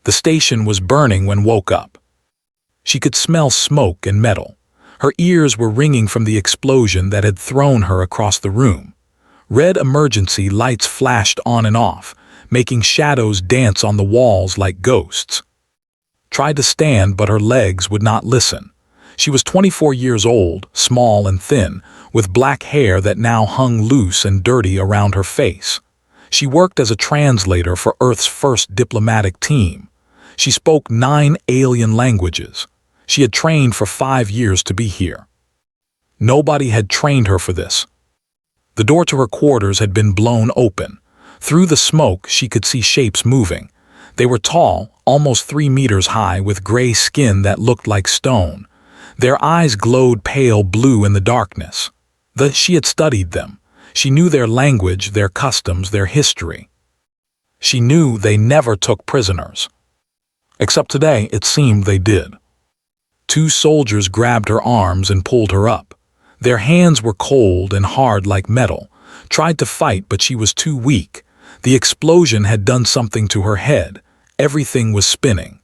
The station was burning when woke up. She could smell smoke and metal. Her ears were ringing from the explosion that had thrown her across the room. Red emergency lights flashed on and off, making shadows dance on the walls like ghosts. Tried to stand, but her legs would not listen. She was 24 years old, small and thin, with black hair that now hung loose and dirty around her face. She worked as a translator for Earth's first diplomatic team. She spoke 9 alien languages. She had trained for 5 years to be here. Nobody had trained her for this. The door to her quarters had been blown open. Through the smoke, she could see shapes moving. They were tall, almost 3 meters high, with gray skin that looked like stone. Their eyes glowed pale blue in the darkness. She had studied them. She knew their language, their customs, their history. She knew they never took prisoners. Except today, it seemed they did. 2 soldiers grabbed her arms and pulled her up. Their hands were cold and hard like metal. Tried to fight, but she was too weak. The explosion had done something to her head. Everything was spinning.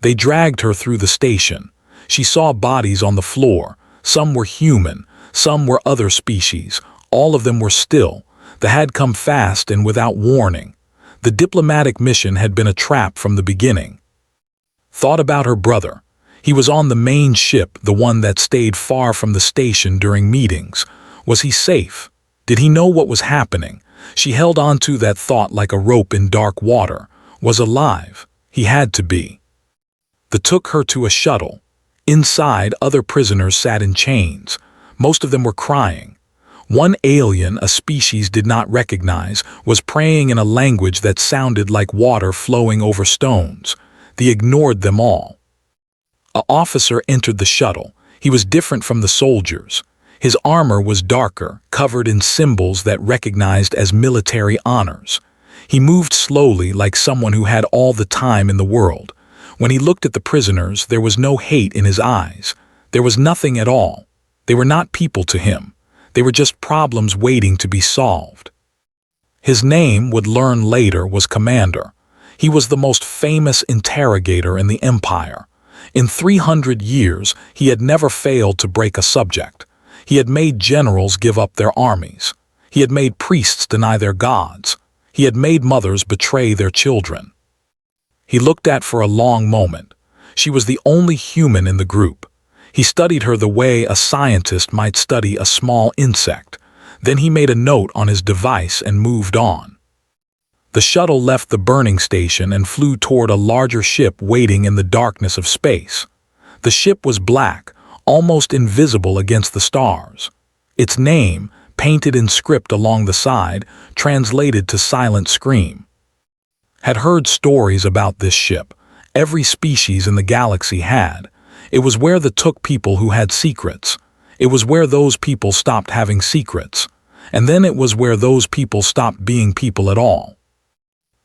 They dragged her through the station. She saw bodies on the floor. Some were human, some were other species. All of them were still. They had come fast and without warning. The diplomatic mission had been a trap from the beginning. Thought about her brother. He was on the main ship, the one that stayed far from the station during meetings. Was he safe? Did he know what was happening? She held on to that thought like a rope in dark water. Was alive. He had to be. They took her to a shuttle. Inside, other prisoners sat in chains. Most of them were crying. One alien, a species did not recognize, was praying in a language that sounded like water flowing over stones. They ignored them all. An officer entered the shuttle. He was different from the soldiers. His armor was darker, covered in symbols that recognized as military honors. He moved slowly like someone who had all the time in the world. When he looked at the prisoners, there was no hate in his eyes. There was nothing at all. They were not people to him. They were just problems waiting to be solved. His name, would learn later, was Commander. He was the most famous interrogator in the Empire. In 300 years, he had never failed to break a subject. He had made generals give up their armies. He had made priests deny their gods. He had made mothers betray their children. He looked at for a long moment. She was the only human in the group. He studied her the way a scientist might study a small insect. Then he made a note on his device and moved on. The shuttle left the burning station and flew toward a larger ship waiting in the darkness of space. The ship was black, almost invisible against the stars. Its name, painted in script along the side, translated to Silent Scream. Had heard stories about this ship. Every species in the galaxy had. It was where they took people who had secrets. It was where those people stopped having secrets. And then it was where those people stopped being people at all.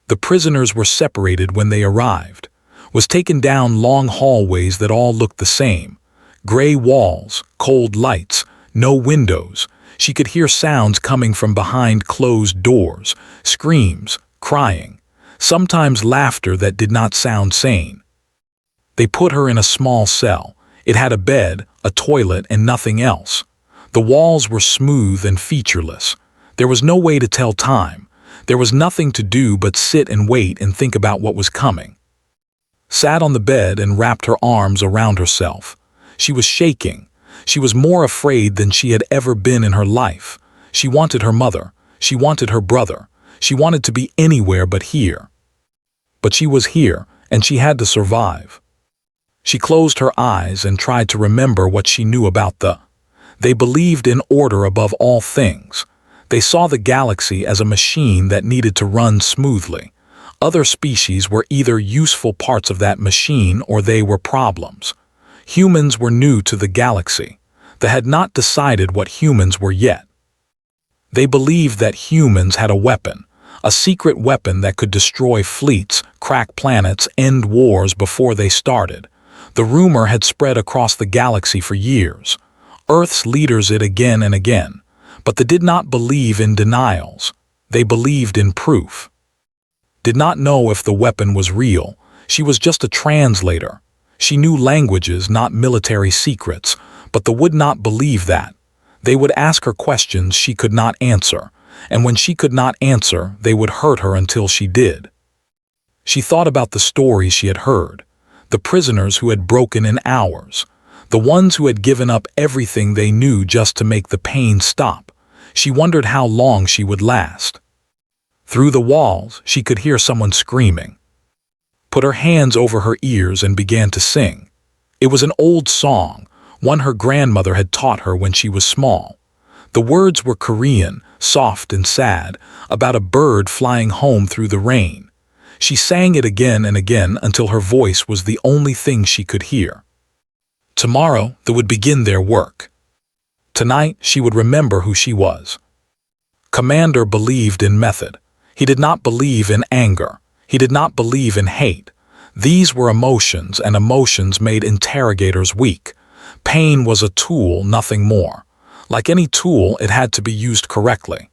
The prisoners were separated when they arrived. Was taken down long hallways that all looked the same. Gray walls, cold lights, no windows. She could hear sounds coming from behind closed doors, screams, crying, sometimes laughter that did not sound sane. They put her in a small cell. It had a bed, a toilet, and nothing else. The walls were smooth and featureless. There was no way to tell time. There was nothing to do but sit and wait and think about what was coming. Sat on the bed and wrapped her arms around herself. She was shaking. She was more afraid than she had ever been in her life. She wanted her mother. She wanted her brother. She wanted to be anywhere but here. But she was here, and she had to survive. She closed her eyes and tried to remember what she knew about They believed in order above all things. They saw the galaxy as a machine that needed to run smoothly. Other species were either useful parts of that machine or they were problems. Humans were new to the galaxy. They had not decided what humans were yet. They believed that humans had a weapon, a secret weapon that could destroy fleets, crack planets, end wars before they started. The rumor had spread across the galaxy for years. Earth's leaders it again and again. But they did not believe in denials. They believed in proof. Did not know if the weapon was real. She was just a translator. She knew languages, not military secrets, but they would not believe that. They would ask her questions she could not answer, and when she could not answer, they would hurt her until she did. She thought about the stories she had heard, the prisoners who had broken in hours, the ones who had given up everything they knew just to make the pain stop. She wondered how long she would last. Through the walls, she could hear someone screaming. Put her hands over her ears and began to sing. It was an old song, one her grandmother had taught her when she was small. The words were Korean, soft and sad, about a bird flying home through the rain. She sang it again and again until her voice was the only thing she could hear. Tomorrow, they would begin their work. Tonight, she would remember who she was. Commander believed in method. He did not believe in anger. He did not believe in hate. These were emotions, and emotions made interrogators weak. Pain was a tool, nothing more. Like any tool, it had to be used correctly.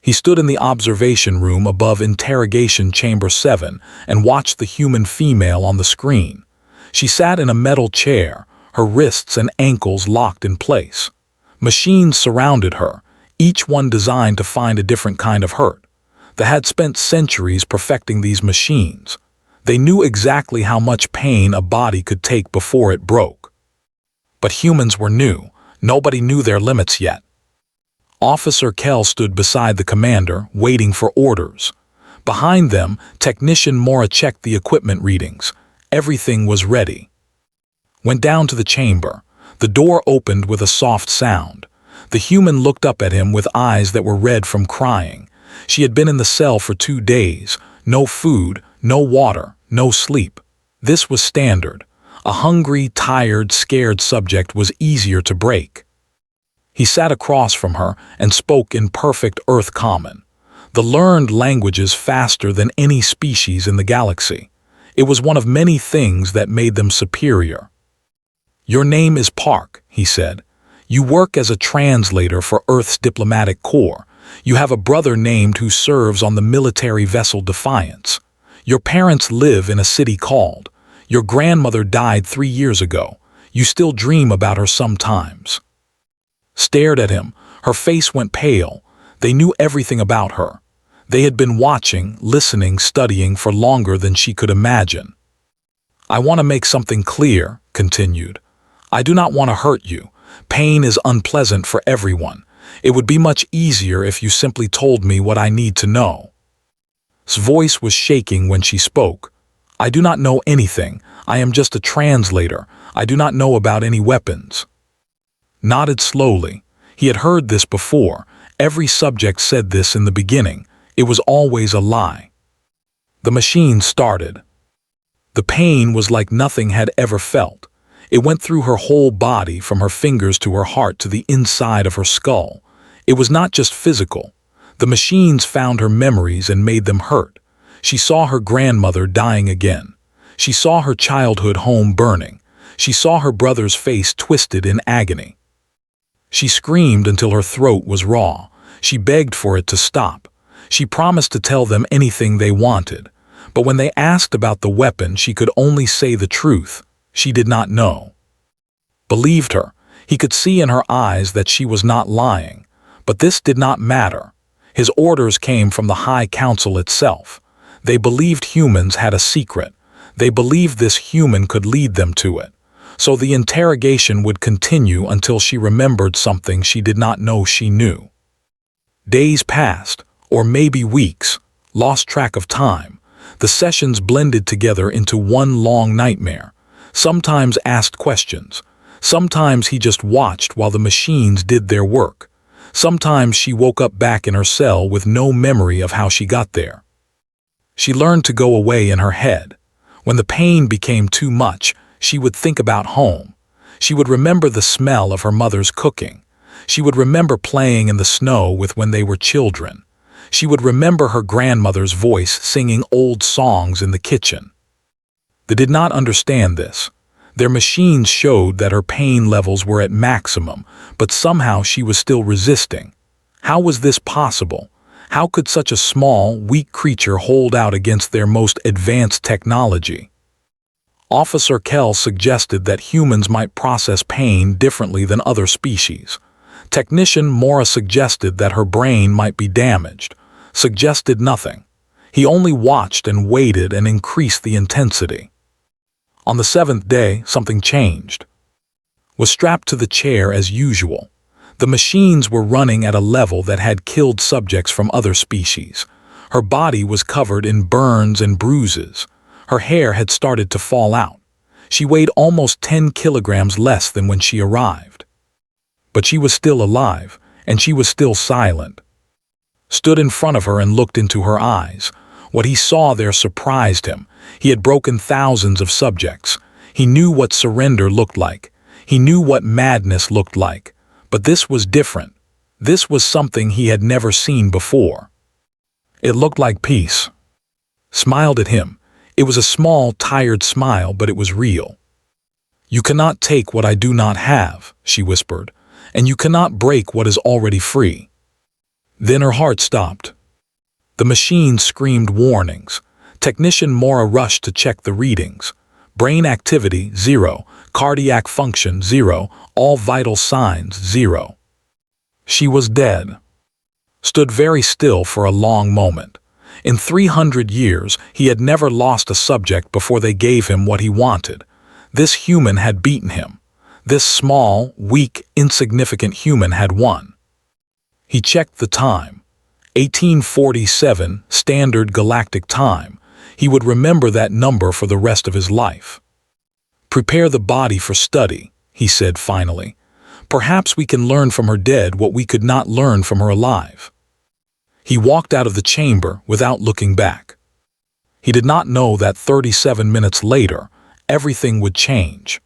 He stood in the observation room above Interrogation Chamber 7 and watched the human female on the screen. She sat in a metal chair, her wrists and ankles locked in place. Machines surrounded her, each one designed to find a different kind of hurt. They had spent centuries perfecting these machines. They knew exactly how much pain a body could take before it broke. But humans were new. Nobody knew their limits yet. Officer Kell stood beside the commander, waiting for orders. Behind them, Technician Mora checked the equipment readings. Everything was ready. Went down to the chamber. The door opened with a soft sound. The human looked up at him with eyes that were red from crying. She had been in the cell for 2 days. No food, no water, no sleep. This was standard. A hungry, tired, scared subject was easier to break. He sat across from her and spoke in perfect Earth Common. The learned languages faster than any species in the galaxy. It was one of many things that made them superior. "Your name is Park," he said. "You work as a translator for Earth's diplomatic corps. You have a brother named who serves on the military vessel Defiance. Your parents live in a city called. Your grandmother died 3 years ago. You still dream about her sometimes." Stared at him. Her face went pale. They knew everything about her. They had been watching, listening, studying for longer than she could imagine. "I want to make something clear," continued. "I do not want to hurt you. Pain is unpleasant for everyone. It would be much easier if you simply told me what I need to know." His voice was shaking when she spoke. "I do not know anything. I am just a translator. I do not know about any weapons." Nodded slowly. He had heard this before. Every subject said this in the beginning. It was always a lie. The machine started. The pain was like nothing had ever felt. It went through her whole body, from her fingers to her heart to the inside of her skull. It was not just physical. The machines found her memories and made them hurt. She saw her grandmother dying again. She saw her childhood home burning. She saw her brother's face twisted in agony. She screamed until her throat was raw. She begged for it to stop. She promised to tell them anything they wanted. But when they asked about the weapon, she could only say the truth. She did not know. Believed her. He could see in her eyes that she was not lying. But this did not matter. His orders came from the High Council itself. They believed humans had a secret. They believed this human could lead them to it. So the interrogation would continue until she remembered something she did not know she knew. Days passed, or maybe weeks, lost track of time. The sessions blended together into one long nightmare. Sometimes asked questions. Sometimes he just watched while the machines did their work. Sometimes she woke up back in her cell with no memory of how she got there. She learned to go away in her head. When the pain became too much, she would think about home. She would remember the smell of her mother's cooking. She would remember playing in the snow with when they were children. She would remember her grandmother's voice singing old songs in the kitchen. They did not understand this. Their machines showed that her pain levels were at maximum, but somehow she was still resisting. How was this possible? How could such a small, weak creature hold out against their most advanced technology? Officer Kell suggested that humans might process pain differently than other species. Technician Mora suggested that her brain might be damaged, suggested nothing. He only watched and waited and increased the intensity. On the seventh day, something changed. Was strapped to the chair as usual. The machines were running at a level that had killed subjects from other species. Her body was covered in burns and bruises. Her hair had started to fall out. She weighed almost 10 kilograms less than when she arrived. But she was still alive, and she was still silent. Stood in front of her and looked into her eyes. What he saw there surprised him. He had broken thousands of subjects. He knew what surrender looked like. He knew what madness looked like. But this was different. This was something he had never seen before. It looked like peace. Smiled at him. It was a small, tired smile, but it was real. "You cannot take what I do not have," she whispered, "and you cannot break what is already free." Then her heart stopped. The machine screamed warnings. Technician Mora rushed to check the readings. Brain activity, 0. Cardiac function, 0. All vital signs, 0. She was dead. Stood very still for a long moment. In 300 years, he had never lost a subject before they gave him what he wanted. This human had beaten him. This small, weak, insignificant human had won. He checked the time. 1847, Standard Galactic Time. He would remember that number for the rest of his life. "Prepare the body for study," he said finally. "Perhaps we can learn from her dead what we could not learn from her alive." He walked out of the chamber without looking back. He did not know that 37 minutes later, everything would change.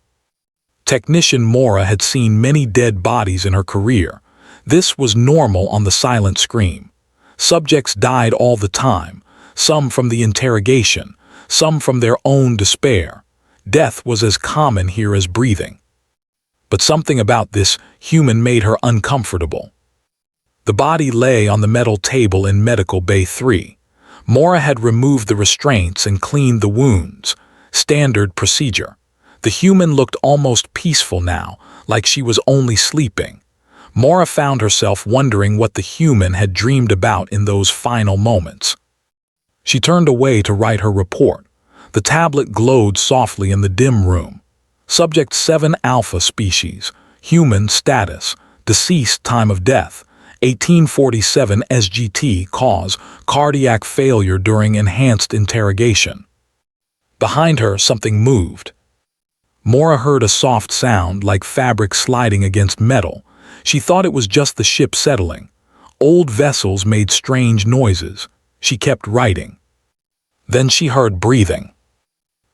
Technician Mora had seen many dead bodies in her career. This was normal on the silent screen. Subjects died all the time, some from the interrogation, some from their own despair. Death was as common here as breathing. But something about this human made her uncomfortable. The body lay on the metal table in Medical Bay 3. Mora had removed the restraints and cleaned the wounds. Standard procedure. The human looked almost peaceful now, like she was only sleeping. Mora found herself wondering what the human had dreamed about in those final moments. She turned away to write her report. The tablet glowed softly in the dim room. Subject 7 Alpha species, human status, deceased time of death, 1847 SGT cause, cardiac failure during enhanced interrogation. Behind her, something moved. Mora heard a soft sound like fabric sliding against metal. She thought it was just the ship settling. Old vessels made strange noises. She kept writing. Then she heard breathing.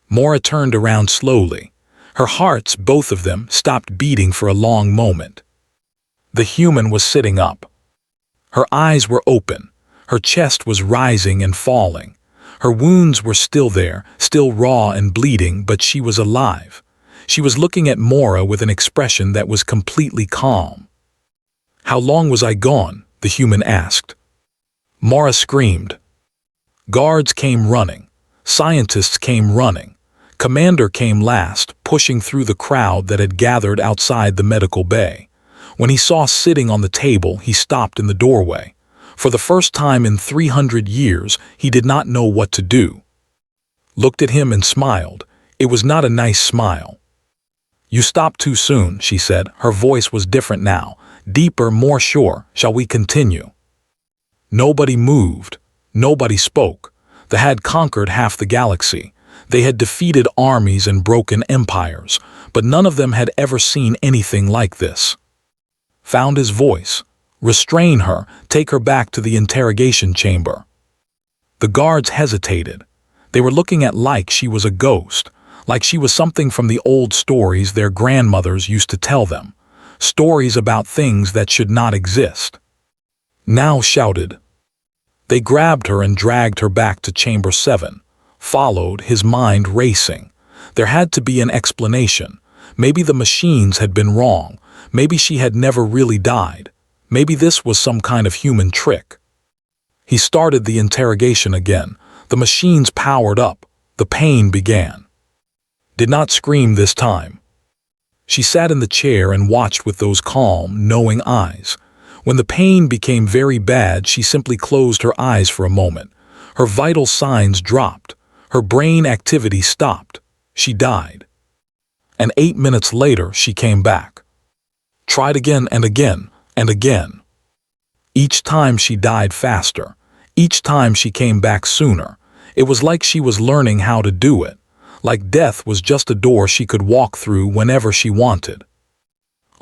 Mora turned around slowly. Her hearts, both of them, stopped beating for a long moment. The human was sitting up. Her eyes were open. Her chest was rising and falling. Her wounds were still there, still raw and bleeding, but she was alive. She was looking at Mora with an expression that was completely calm. "How long was I gone?" the human asked. Mora screamed. Guards came running. Scientists came running. Commander came last, pushing through the crowd that had gathered outside the medical bay. When he saw sitting on the table, he stopped in the doorway. For the first time in 300 years, he did not know what to do. Looked at him and smiled. It was not a nice smile. "You stopped too soon," she said. Her voice was different now, deeper, more sure. "Shall we continue?" Nobody moved. Nobody spoke. They had conquered half the galaxy. They had defeated armies and broken empires, but none of them had ever seen anything like this. Found his voice. Restrain her, take her back to the interrogation chamber. The guards hesitated. They were looking at like she was a ghost, like she was something from the old stories their grandmothers used to tell them, stories about things that should not exist. Now shouted. They grabbed her and dragged her back to Chamber 7, followed, his mind racing. There had to be an explanation. Maybe the machines had been wrong. Maybe she had never really died. Maybe this was some kind of human trick. He started the interrogation again. The machines powered up. The pain began. Did not scream this time. She sat in the chair and watched with those calm, knowing eyes. When the pain became very bad, she simply closed her eyes for a moment. Her vital signs dropped. Her brain activity stopped. She died. And 8 minutes later, she came back. Tried again and again and again. Each time she died faster. Each time she came back sooner. It was like she was learning how to do it. Like death was just a door she could walk through whenever she wanted.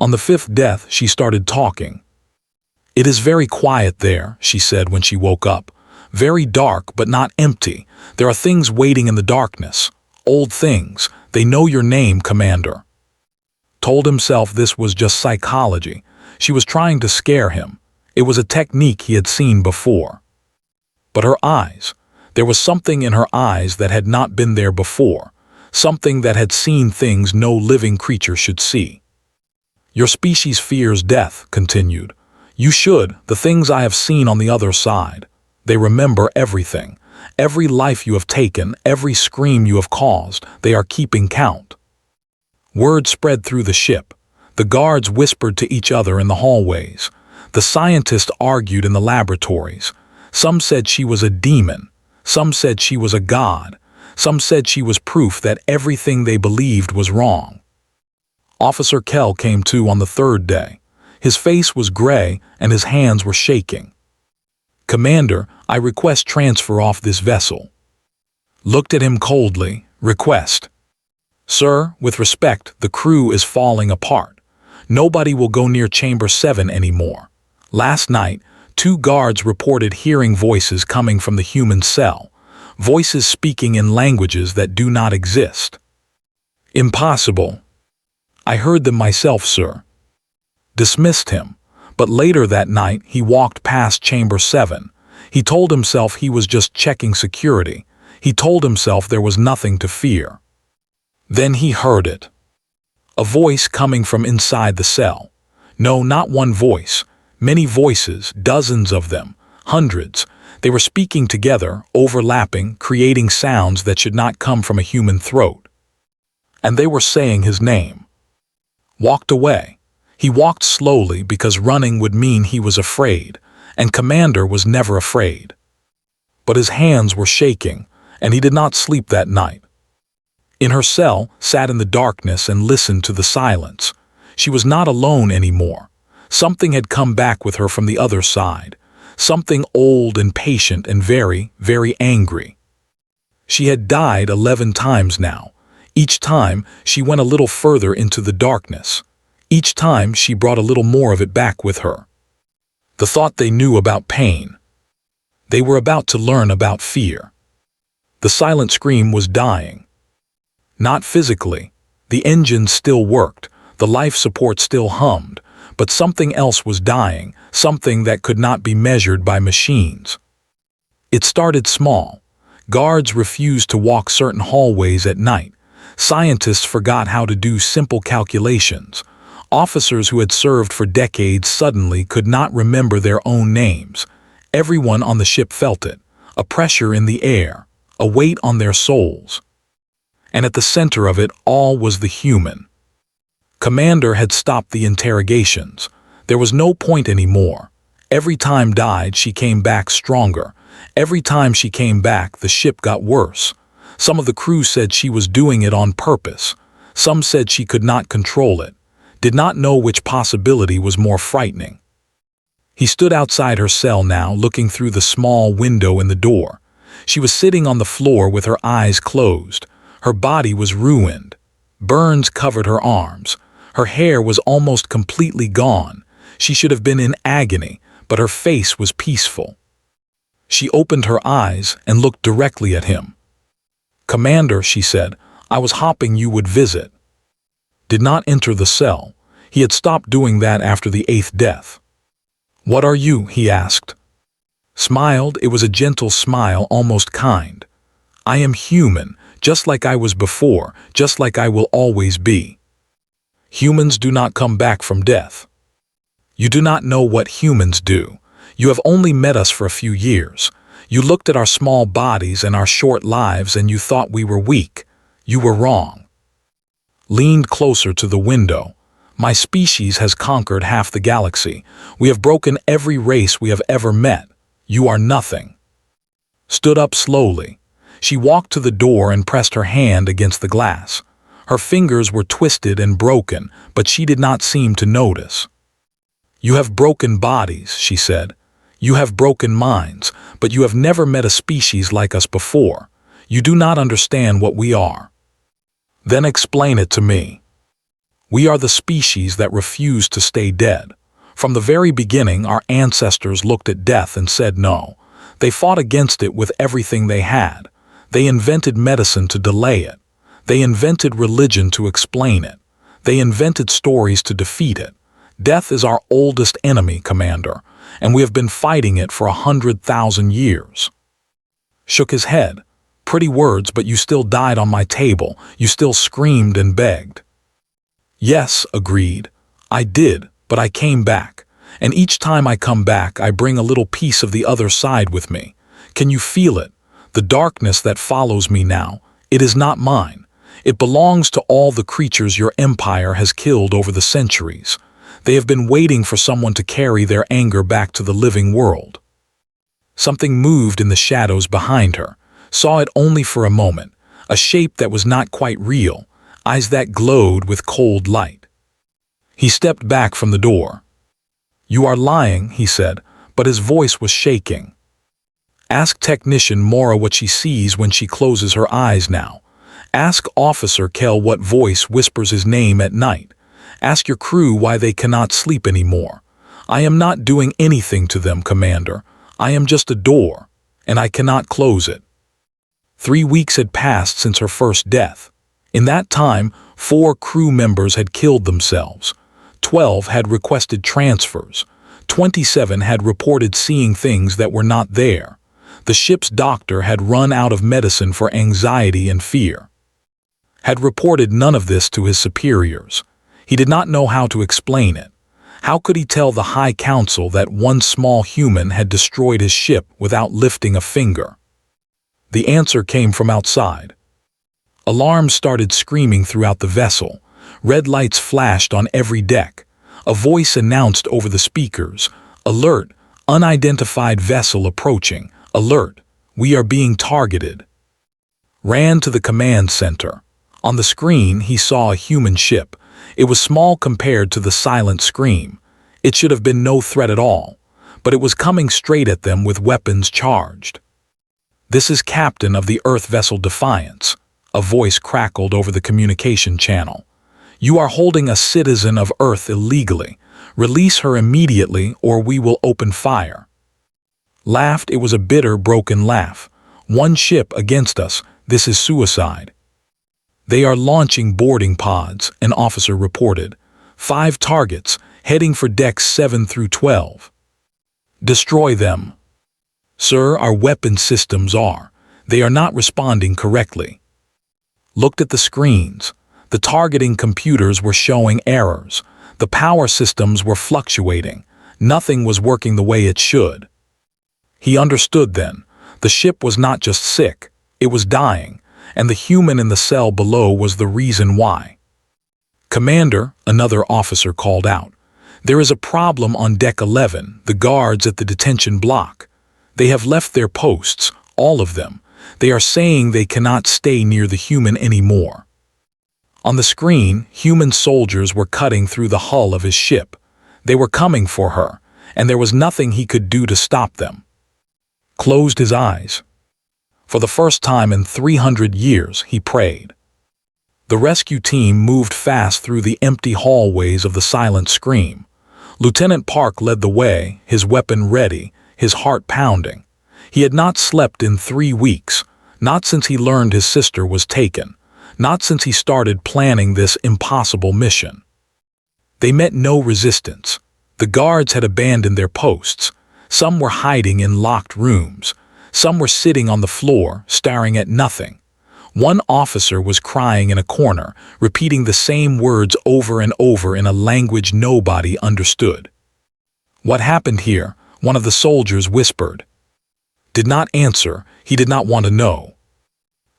On the 5th death, she started talking. "It is very quiet there," she said when she woke up. "Very dark, but not empty. There are things waiting in the darkness. Old things. They know your name, Commander." Told himself this was just psychology. She was trying to scare him. It was a technique he had seen before. But her eyes. There was something in her eyes that had not been there before. Something that had seen things no living creature should see. "Your species fears death," continued. "You should. The things I have seen on the other side. They remember everything. Every life you have taken, every scream you have caused, they are keeping count." Word spread through the ship. The guards whispered to each other in the hallways. The scientists argued in the laboratories. Some said she was a demon. Some said she was a god. Some said she was proof that everything they believed was wrong. Officer Kell came to on the 3rd day. His face was gray and his hands were shaking. "Commander, I request transfer off this vessel." Looked at him coldly. "Request." "Sir, with respect, the crew is falling apart. Nobody will go near Chamber 7 anymore. Last night, 2 guards reported hearing voices coming from the human cell. Voices speaking in languages that do not exist." "Impossible." "I heard them myself, sir." Dismissed him. But later that night, he walked past Chamber 7. He told himself he was just checking security. He told himself there was nothing to fear. Then he heard it. A voice coming from inside the cell. No, not one voice. Many voices, dozens of them, hundreds. They were speaking together, overlapping, creating sounds that should not come from a human throat. And they were saying his name. Walked away. He walked slowly because running would mean he was afraid, and Commander was never afraid. But his hands were shaking, and he did not sleep that night. In her cell, sat in the darkness and listened to the silence. She was not alone anymore. Something had come back with her from the other side. Something old and patient and very, very angry. She had died 11 times now. Each time, she went a little further into the darkness. Each time, she brought a little more of it back with her. The thought they knew about pain. They were about to learn about fear. The silent scream was dying. Not physically. The engine still worked. The life support still hummed. But something else was dying, something that could not be measured by machines. It started small. Guards refused to walk certain hallways at night. Scientists forgot how to do simple calculations. Officers who had served for decades suddenly could not remember their own names. Everyone on the ship felt it, a pressure in the air, a weight on their souls. And at the center of it all was the human. Commander had stopped the interrogations. There was no point anymore. Every time died, she came back stronger. Every time she came back, the ship got worse. Some of the crew said she was doing it on purpose. Some said she could not control it, did not know which possibility was more frightening. He stood outside her cell now, looking through the small window in the door. She was sitting on the floor with her eyes closed. Her body was ruined. Burns covered her arms. Her hair was almost completely gone. She should have been in agony, but her face was peaceful. She opened her eyes and looked directly at him. "Commander," she said, "I was hoping you would visit." Did not enter the cell. He had stopped doing that after the 8th death. "What are you?" he asked. Smiled. It was a gentle smile, almost kind. "I am human, just like I was before, just like I will always be." Humans do not come back from death. You do not know what humans do. You have only met us for a few years. You looked at our small bodies and our short lives and you thought we were weak. You were wrong. Leaned closer to the window. My species has conquered half the galaxy. We have broken every race we have ever met. You are nothing. Stood up slowly. She walked to the door and pressed her hand against the glass. Her fingers were twisted and broken, but she did not seem to notice. You have broken bodies, she said. You have broken minds, but you have never met a species like us before. You do not understand what we are. Then explain it to me. We are the species that refuse to stay dead. From the very beginning, our ancestors looked at death and said no. They fought against it with everything they had. They invented medicine to delay it. They invented religion to explain it. They invented stories to defeat it. Death is our oldest enemy, Commander, and we have been fighting it for 100,000 years. Shook his head. Pretty words, but you still died on my table. You still screamed and begged. Yes, agreed. I did, but I came back. And each time I come back, I bring a little piece of the other side with me. Can you feel it? The darkness that follows me now. It is not mine. It belongs to all the creatures your empire has killed over the centuries. They have been waiting for someone to carry their anger back to the living world. Something moved in the shadows behind her. Saw it only for a moment. A shape that was not quite real. Eyes that glowed with cold light. He stepped back from the door. You are lying, he said, but his voice was shaking. Ask Technician Mora what she sees when she closes her eyes now. Ask Officer Kell what voice whispers his name at night. Ask your crew why they cannot sleep anymore. I am not doing anything to them, Commander. I am just a door, and I cannot close it. 3 weeks had passed since her first death. In that time, 4 crew members had killed themselves. 12 had requested transfers. 27 had reported seeing things that were not there. The ship's doctor had run out of medicine for anxiety and fear. Had reported none of this to his superiors. He did not know how to explain it. How could he tell the High Council that one small human had destroyed his ship without lifting a finger? The answer came from outside. Alarms started screaming throughout the vessel. Red lights flashed on every deck. A voice announced over the speakers, "Alert! Unidentified vessel approaching. Alert! We are being targeted." Ran to the command center. On the screen, he saw a human ship. It was small compared to the silent scream. It should have been no threat at all, but it was coming straight at them with weapons charged. "This is Captain of the Earth vessel Defiance," a voice crackled over the communication channel. "You are holding a citizen of Earth illegally. Release her immediately or we will open fire." Laughed. It was a bitter, broken laugh. "One ship against us. This is suicide." "They are launching boarding pods," an officer reported. 5 targets, heading for decks 7 through 12. "Destroy them." "Sir, our weapon systems are. They are not responding correctly." Looked at the screens. The targeting computers were showing errors. The power systems were fluctuating. Nothing was working the way it should. He understood then. The ship was not just sick, it was dying, and the human in the cell below was the reason why. "Commander," another officer called out, "there is a problem on Deck 11, the guards at the detention block. They have left their posts, all of them. They are saying they cannot stay near the human anymore." On the screen, human soldiers were cutting through the hull of his ship. They were coming for her, and there was nothing he could do to stop them. Closed his eyes. For the first time in 300 years, he prayed. The rescue team moved fast through the empty hallways of the silent scream. Lieutenant Park led the way, his weapon ready, his heart pounding. He had not slept in 3 weeks, not since he learned his sister was taken, not since he started planning this impossible mission. They met no resistance. The guards had abandoned their posts. Some were hiding in locked rooms. Some were sitting on the floor, staring at nothing. One officer was crying in a corner, repeating the same words over and over in a language nobody understood. "What happened here? One of the soldiers whispered. Did not answer, he did not want to know.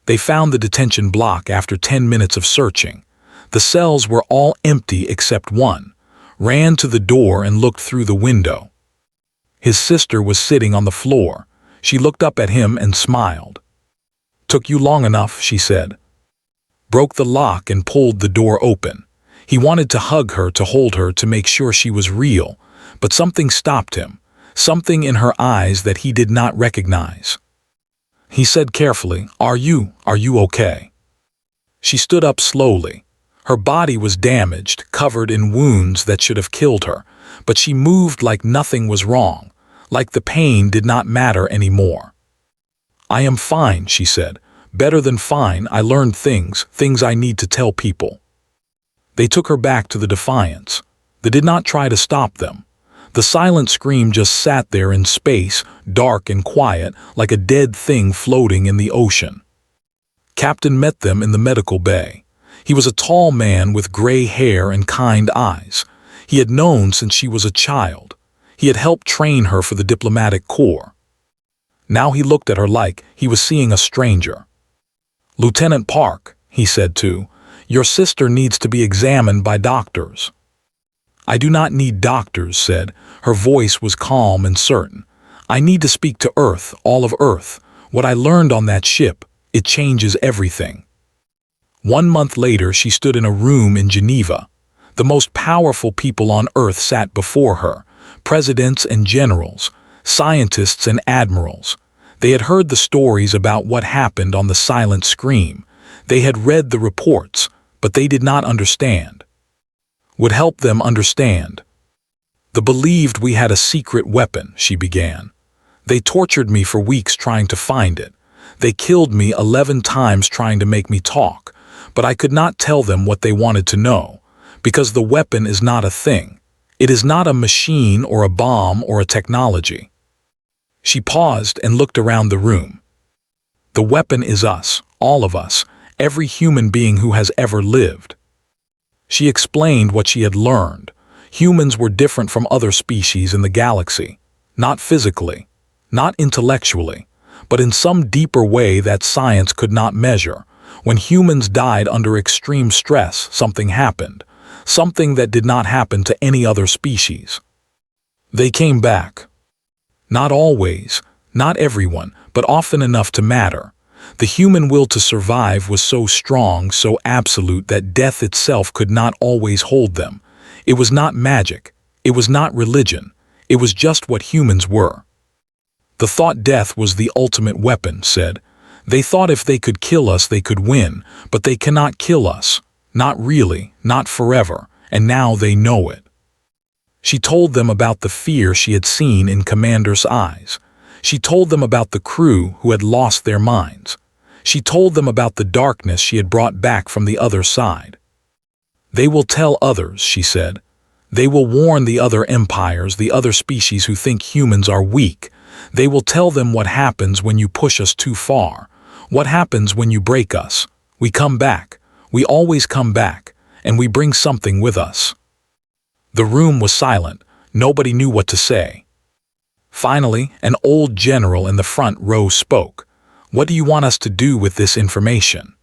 They found the detention block after 10 minutes of searching. The cells were all empty except one. Ran to the door and looked through the window. His sister was sitting on the floor. She looked up at him and smiled. Took you long enough, she said. Broke the lock and pulled the door open. He wanted to hug her, to hold her, to make sure she was real, but something stopped him, something in her eyes that he did not recognize. He said carefully, Are you okay? She stood up slowly. Her body was damaged, covered in wounds that should have killed her, but she moved like nothing was wrong, like the pain did not matter anymore. I am fine, she said. Better than fine. I learned things I need to tell people. They took her back to the Defiance. They did not try to stop them. The silent scream just sat there in space, dark and quiet, like a dead thing floating in the ocean. Captain met them in the medical bay. He was a tall man with gray hair and kind eyes. He had known since she was a child. He had helped train her for the diplomatic corps. Now he looked at her like he was seeing a stranger. Lieutenant Park, he said too, your sister needs to be examined by doctors. I do not need doctors, said. Her voice was calm and certain. I need to speak to Earth, all of Earth. What I learned on that ship, it changes everything. 1 month later, she stood in a room in Geneva. The most powerful people on Earth sat before her, presidents and generals, scientists and admirals. They had heard the stories about what happened on the silent scream. They had read the reports, but they did not understand. Would help them understand. They believed we had a secret weapon, she began. They tortured me for weeks trying to find it. They killed me 11 times trying to make me talk, but I could not tell them what they wanted to know, because the weapon is not a thing. It is not a machine or a bomb or a technology. She paused and looked around the room. The weapon is us, all of us, every human being who has ever lived. She explained what she had learned. Humans were different from other species in the galaxy, not physically, not intellectually, but in some deeper way that science could not measure. When humans died under extreme stress, something happened, something that did not happen to any other species. They came back. Not always, not everyone, but often enough to matter. The human will to survive was so strong, so absolute that death itself could not always hold them. It was not magic. It was not religion. It was just what humans were. The thought death was the ultimate weapon, said. They thought if they could kill us, they could win, but they cannot kill us. Not really, not forever, and now they know it. She told them about the fear she had seen in Commander's eyes. She told them about the crew who had lost their minds. She told them about the darkness she had brought back from the other side. They will tell others, she said. They will warn the other empires, the other species who think humans are weak. They will tell them what happens when you push us too far. What happens when you break us. We come back. We always come back, and we bring something with us. The room was silent. Nobody knew what to say. Finally, an old general in the front row spoke. What do you want us to do with this information?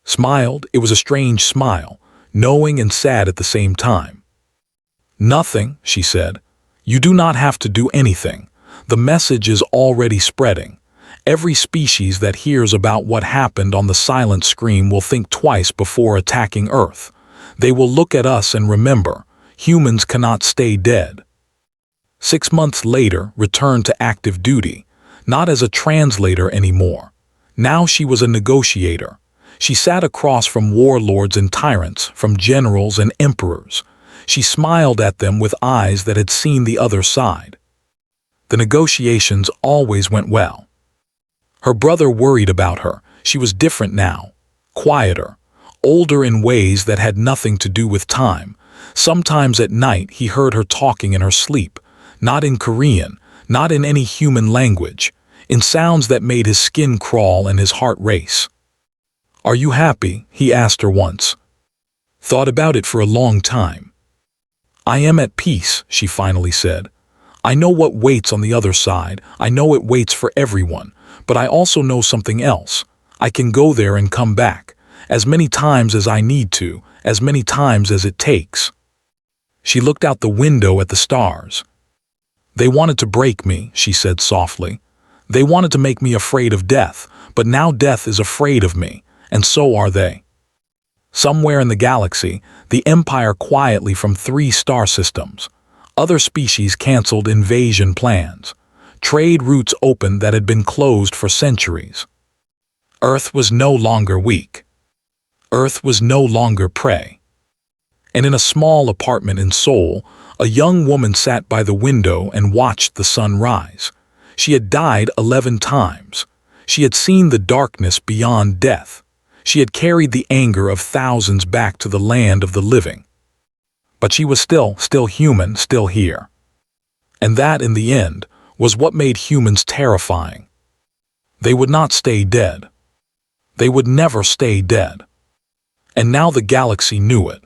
Smiled. It was a strange smile, knowing and sad at the same time. Nothing, she said. You do not have to do anything. The message is already spreading. Every species that hears about what happened on the silent scream will think twice before attacking Earth. They will look at us and remember, humans cannot stay dead. 6 months later, returned to active duty, not as a translator anymore. Now she was a negotiator. She sat across from warlords and tyrants, from generals and emperors. She smiled at them with eyes that had seen the other side. The negotiations always went well. Her brother worried about her. She was different now, quieter, older in ways that had nothing to do with time. Sometimes at night he heard her talking in her sleep, not in Korean, not in any human language, in sounds that made his skin crawl and his heart race. Are you happy? He asked her once. Thought about it for a long time. I am at peace, she finally said. I know what waits on the other side. I know it waits for everyone. But I also know something else. I can go there and come back, as many times as I need to, as many times as it takes. She looked out the window at the stars. They wanted to break me, she said softly. They wanted to make me afraid of death, but now death is afraid of me, and so are they. Somewhere in the galaxy, the Empire quietly from 3 star systems. Other species canceled invasion plans. Trade routes opened that had been closed for centuries. Earth was no longer weak. Earth was no longer prey. And in a small apartment in Seoul, a young woman sat by the window and watched the sun rise. She had died 11 times. She had seen the darkness beyond death. She had carried the anger of thousands back to the land of the living. But she was still human, still here. And that, in the end, was what made humans terrifying. They would not stay dead. They would never stay dead. And now the galaxy knew it.